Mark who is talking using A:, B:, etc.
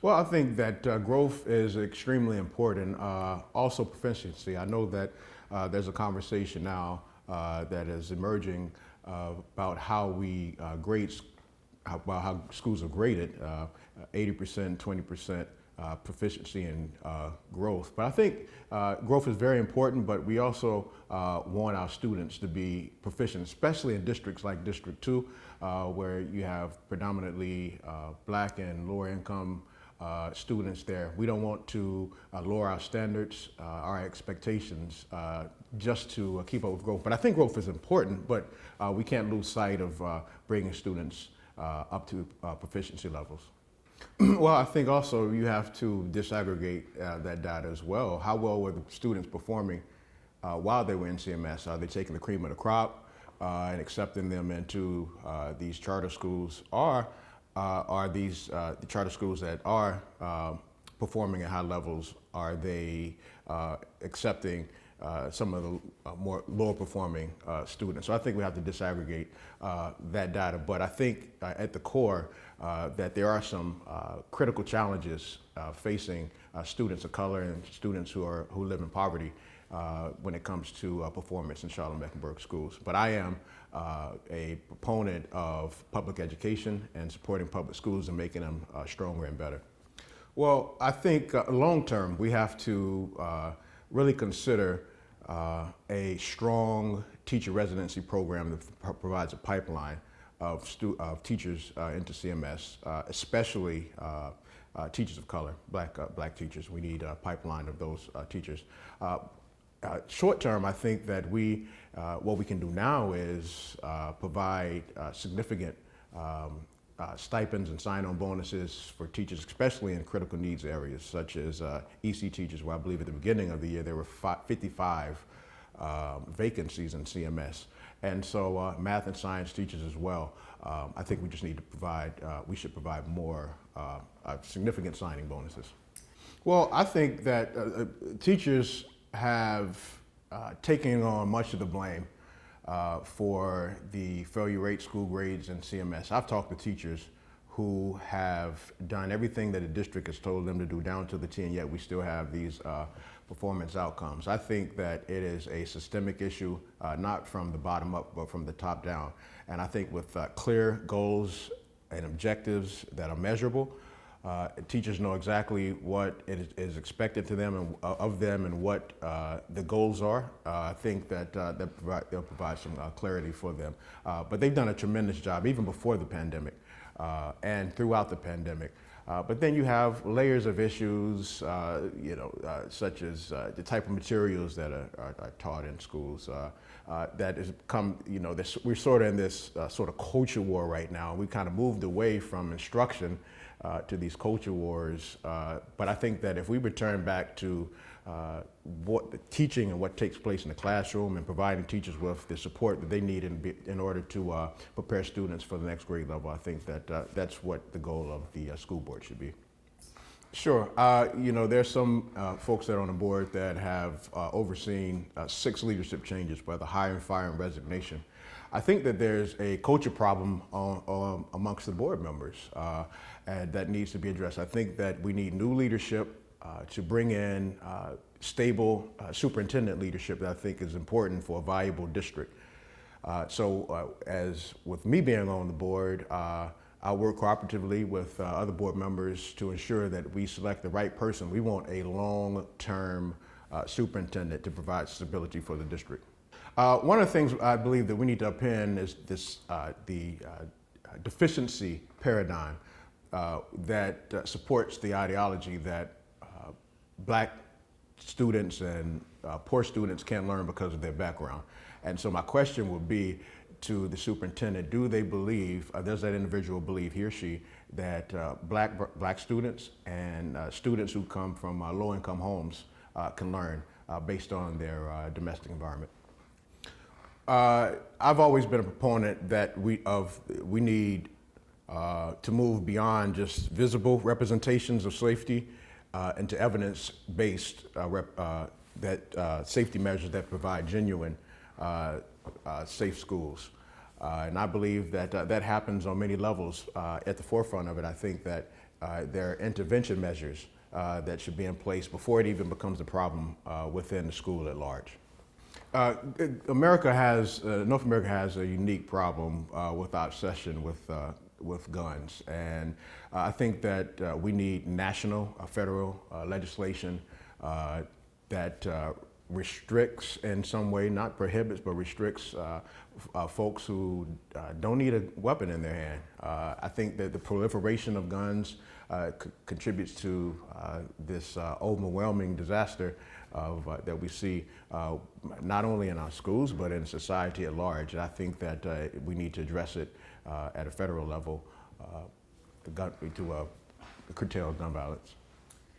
A: Well, I think that growth is extremely important. Also proficiency. I know that there's a conversation now that is emerging about how we grade, about how schools are graded, 80%, 20% proficiency and growth. But I think growth is very important, but we also want our students to be proficient, especially in districts like District 2, where you have predominantly Black and lower income students there. We don't want to lower our standards, our expectations, just to keep up with growth. But I think growth is important, but we can't lose sight of bringing students up to proficiency levels. Well, I think also you have to disaggregate that data as well. How well were the students performing while they were in CMS? Are they taking the cream of the crop and accepting them into these charter schools? Or are these the charter schools that are performing at high levels, are they accepting some of the more lower performing students? So I think we have to disaggregate that data. But I think at the core that there are some critical challenges facing students of color and students who live in poverty when it comes to performance in Charlotte-Mecklenburg schools. But I am a proponent of public education and supporting public schools and making them stronger and better. Well, I think long term we have to really consider a strong teacher residency program that provides a pipeline of teachers into CMS, especially teachers of color, black teachers. We need a pipeline of those teachers. Short term, I think that what we can do now is provide significant stipends and sign-on bonuses for teachers, especially in critical needs areas, such as EC teachers, where I believe at the beginning of the year there were 55 vacancies in CMS. And so math and science teachers as well. I think we just need to provide, we should provide more significant signing bonuses. Well, I think that teachers have taken on much of the blame for the failure rate, school grades, and CMS. I've talked to teachers who have done everything that the district has told them to do down to the T, and yet we still have these performance outcomes. I think that it is a systemic issue, not from the bottom up, but from the top down. And I think with clear goals and objectives that are measurable, teachers know exactly what is expected to them and of them and what the goals are. I think that they'll provide some clarity for them. But they've done a tremendous job even before the pandemic and throughout the pandemic. But then you have layers of issues, such as the type of materials that are taught in schools. That has come, we're sort of in this sort of culture war right now. We kind of moved away from instruction to these culture wars. But I think that if we return back to what the teaching and what takes place in the classroom and providing teachers with the support that they need in order to prepare students for the next grade level, I think that that's what the goal of the school board should be. Sure. There's some folks that are on the board that have overseen 6 leadership changes, whether hiring, firing, resignation. I think that there's a culture problem amongst the board members and that needs to be addressed. I think that we need new leadership to bring in stable superintendent leadership that I think is important for a viable district. As with me being on the board, I work cooperatively with other board members to ensure that we select the right person. We want a long-term superintendent to provide stability for the district. One of the things I believe that we need to upend is the deficiency paradigm that supports the ideology that black students and poor students can't learn because of their background. And so my question would be to the superintendent, do they believe, does that individual believe, he or she, that black students and students who come from low-income homes can learn based on their domestic environment? I've always been a proponent that we need to move beyond just visible representations of safety into evidence-based safety measures that provide genuine safe schools. And I believe that that happens on many levels. At the forefront of it, I think that there are intervention measures that should be in place before it even becomes a problem within the school at large. North America has a unique problem with our obsession with guns, and I think that we need national, federal legislation that restricts in some way, not prohibits, but restricts folks who don't need a weapon in their hand. I think that the proliferation of guns contributes to this overwhelming disaster that we see not only in our schools but in society at large. And I think that we need to address it at a federal level to curtail gun violence.